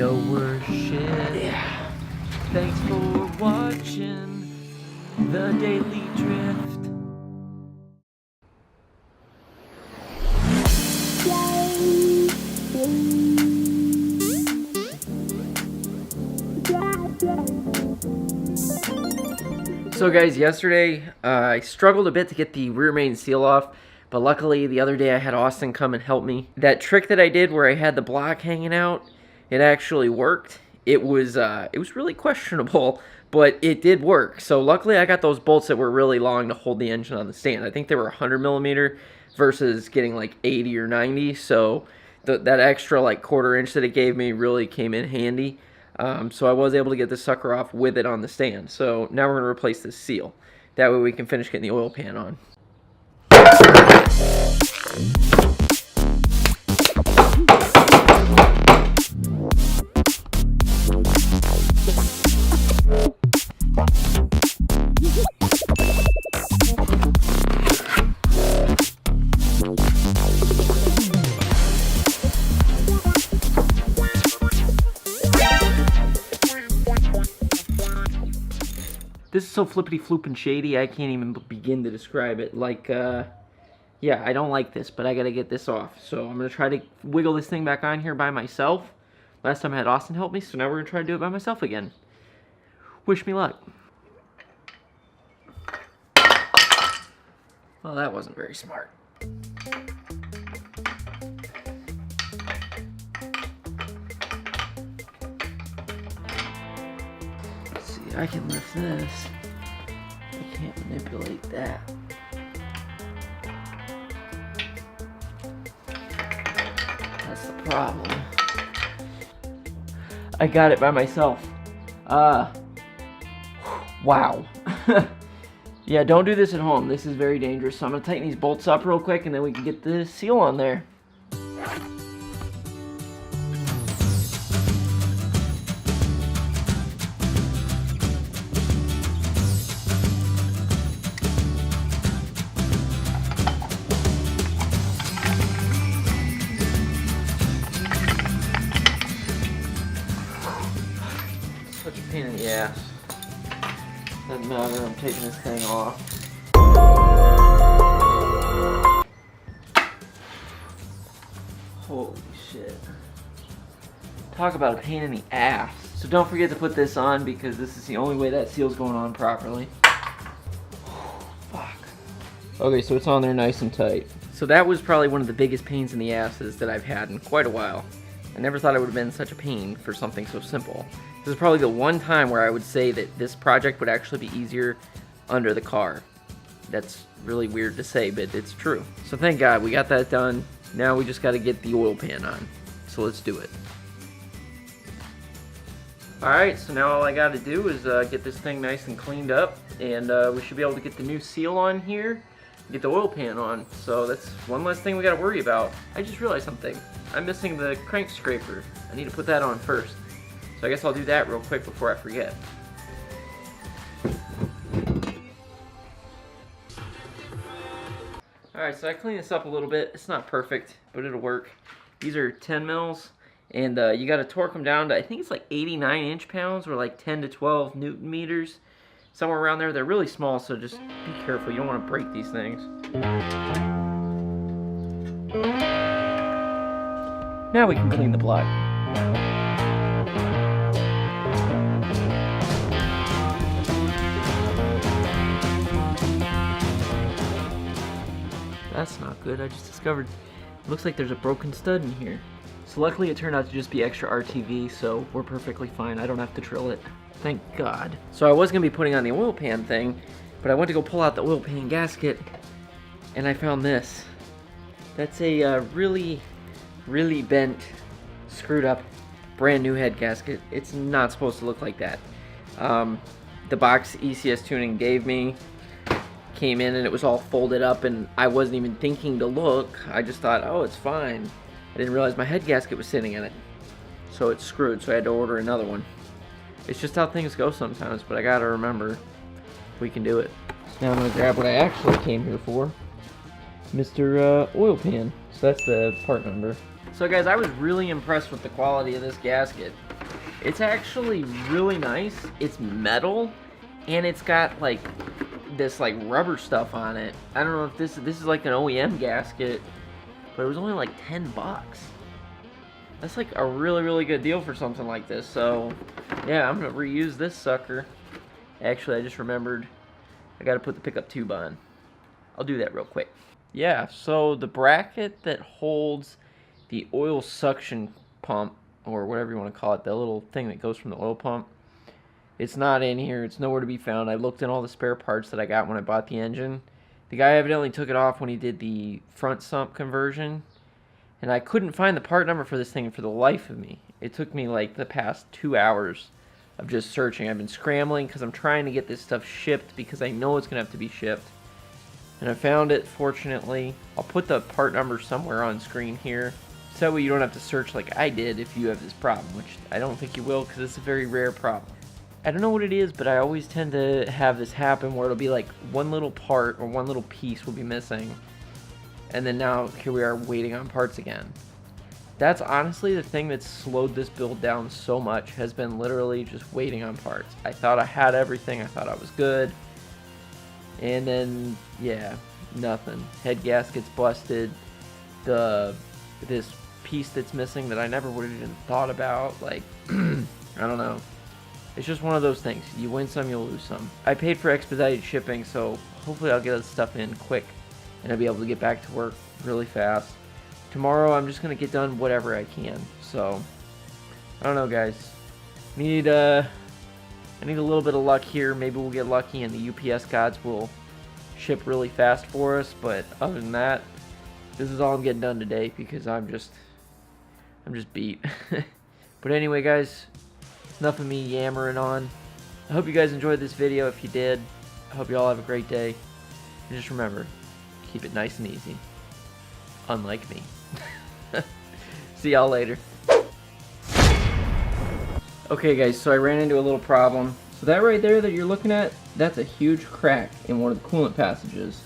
know we're shit. Yeah. Thanks for watching the Daily Drift. So guys, yesterday I struggled a bit to get the rear main seal off, but luckily the other day I had Austin come and help me. That trick that I did where I had the block hanging out, it actually worked. It was really questionable, but it did work. So luckily I got those bolts that were really long to hold the engine on the stand. I think they were 100 millimeter versus getting like 80 or 90. So that extra like quarter inch that it gave me really came in handy. So I was able to get this sucker off with it on the stand. So now we're going to replace this seal. That way we can finish getting the oil pan on. This is so flippity-floop and shady, I can't even begin to describe it. Like, yeah, I don't like this, but I gotta get this off. So I'm gonna try to wiggle this thing back on here by myself. Last time I had Austin help me, so now we're gonna try to do it by myself again. Wish me luck. Well, that wasn't very smart. I can lift this. I can't manipulate that. That's the problem. I got it by myself. Wow. Yeah, don't do this at home. This is very dangerous. So I'm gonna tighten these bolts up real quick and then we can get the seal on there. Such a pain in the ass. Doesn't matter, I'm taking this thing off. Holy shit. Talk about a pain in the ass. So don't forget to put this on because this is the only way that seal's going on properly. Fuck. Okay, so it's on there nice and tight. So that was probably one of the biggest pains in the asses that I've had in quite a while. I never thought it would have been such a pain for something so simple. This is probably the one time where I would say that this project would actually be easier under the car. That's really weird to say, but it's true. So thank God we got that done. Now we just got to get the oil pan on. So let's do it. Alright, so now all I got to do is get this thing nice and cleaned up. And we should be able to get the new seal on here. Get the oil pan on. So that's one less thing we got to worry about. I just realized something. I'm missing the crank scraper. I need to put that on first. So I guess I'll do that real quick before I forget. Alright, so I cleaned this up a little bit. It's not perfect, but it'll work. These are 10 mils, and you got to torque them down to, I think it's like 89 inch-pounds, or like 10 to 12 newton meters. Somewhere around there. They're really small, so just be careful. You don't want to break these things. Now we can clean the block. That's not good. I just discovered it looks like there's a broken stud in here. So luckily it turned out to just be extra RTV, so we're perfectly fine. I don't have to drill it. Thank God. So I was going to be putting on the oil pan thing, but I went to go pull out the oil pan gasket, and I found this. That's a really bent, screwed up, brand new head gasket. It's not supposed to look like that. The box ECS Tuning gave me came in and it was all folded up, and I wasn't even thinking to look. I just thought, oh, it's fine. I didn't realize my head gasket was sitting in it. So it's screwed, so I had to order another one. It's just how things go sometimes, but I gotta remember we can do it. So now I'm gonna grab what I actually came here for. Mr. Oil Pan. So that's the part number. So guys, I was really impressed with the quality of this gasket. It's actually really nice. It's metal, and it's got like this like rubber stuff on it. I don't know if this is like an OEM gasket, but it was only like 10 bucks. That's like a really good deal for something like this. So yeah, I'm gonna reuse this sucker. Actually, I just remembered I gotta put the pickup tube on. I'll do that real quick. Yeah, so the bracket that holds the oil suction pump, or whatever you want to call it, the little thing that goes from the oil pump, it's not in here. It's nowhere to be found. I looked in all the spare parts that I got when I bought the engine. The guy evidently took it off when he did the front sump conversion, and I couldn't find the part number for this thing for the life of me. It took me like the past 2 hours of just searching. I've been scrambling because I'm trying to get this stuff shipped because I know it's going to have to be shipped. And I found it, fortunately. I'll put the part number somewhere on screen here, so that way you don't have to search like I did if you have this problem, which I don't think you will because it's a very rare problem. I don't know what it is, but I always tend to have this happen where it'll be like one little part or one little piece will be missing, and then now here we are waiting on parts again. That's honestly the thing that's slowed this build down so much, has been literally just waiting on parts. I thought I had everything, I thought I was good, and then yeah, nothing. Head gasket's busted. This piece that's missing that I never would have even thought about, like I don't know. It's just one of those things. You win some, you'll lose some. I paid for expedited shipping, so hopefully I'll get this stuff in quick and I'll be able to get back to work really fast. Tomorrow I'm just gonna get done whatever I can. So I don't know, guys. I need a little bit of luck here. Maybe we'll get lucky and the UPS gods will ship really fast for us, but other than that, this is all I'm getting done today because I'm just beat. But anyway, guys, enough of me yammering on. I hope you guys enjoyed this video. If you did, I hope you all have a great day. And just remember, keep it nice and easy. Unlike me. See y'all later. Okay guys, so I ran into a little problem. So that right there that you're looking at, that's a huge crack in one of the coolant passages.